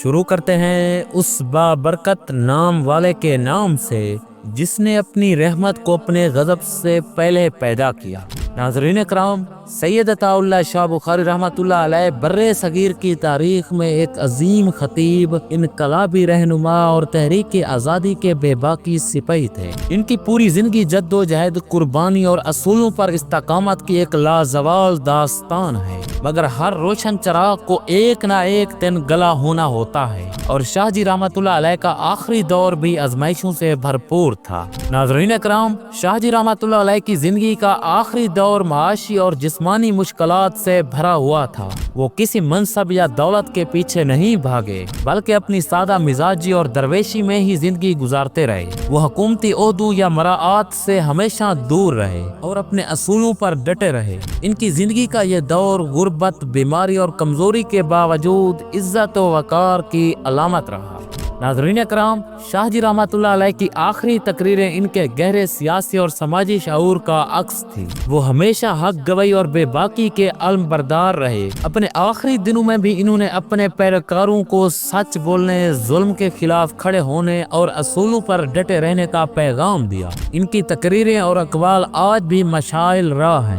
شروع کرتے ہیں اس بابرکت نام والے کے نام سے جس نے اپنی رحمت کو اپنے غضب سے پہلے پیدا کیا۔ ناظرین اکرام، سید عطا اللہ شاہ بخاری رحمۃ اللہ علیہ برِ صغیر کی تاریخ میں ایک عظیم خطیب، انقلابی رہنما اور تحریک آزادی کے بے باکی سپاہی تھے۔ ان کی پوری زندگی جد و جہد، قربانی اور اصولوں پر استقامت کی ایک لازوال داستان ہے، مگر ہر روشن چراغ کو ایک نہ ایک دن گلا ہونا ہوتا ہے، اور شاہ جی رحمۃ اللہ علیہ کا آخری دور بھی آزمائشوں سے بھرپور تھا۔ ناظرین اکرام، شاہ جی رحمۃ اللہ علیہ کی زندگی کا آخری دور معاشی اور جسمانی مشکلات سے بھرا ہوا تھا۔ وہ کسی منصب یا دولت کے پیچھے نہیں بھاگے، بلکہ اپنی سادہ مزاجی اور درویشی میں ہی زندگی گزارتے رہے۔ وہ حکومتی عہدوں یا مراعات سے ہمیشہ دور رہے اور اپنے اصولوں پر ڈٹے رہے۔ ان کی زندگی کا یہ دور غربت، بیماری اور کمزوری کے باوجود عزت و وقار کی علامت رہا۔ ناظرین اکرام، شاہ جی رحمۃ اللہ علیہ کی آخری تقریریں ان کے گہرے سیاسی اور سماجی شعور کا عکس تھی۔ وہ ہمیشہ حق گوئی اور بے باکی کے علم بردار رہے۔ اپنے آخری دنوں میں بھی انہوں نے اپنے پیروکاروں کو سچ بولنے، ظلم کے خلاف کھڑے ہونے اور اصولوں پر ڈٹے رہنے کا پیغام دیا۔ ان کی تقریریں اور اقوال آج بھی مشعل راہ ہیں۔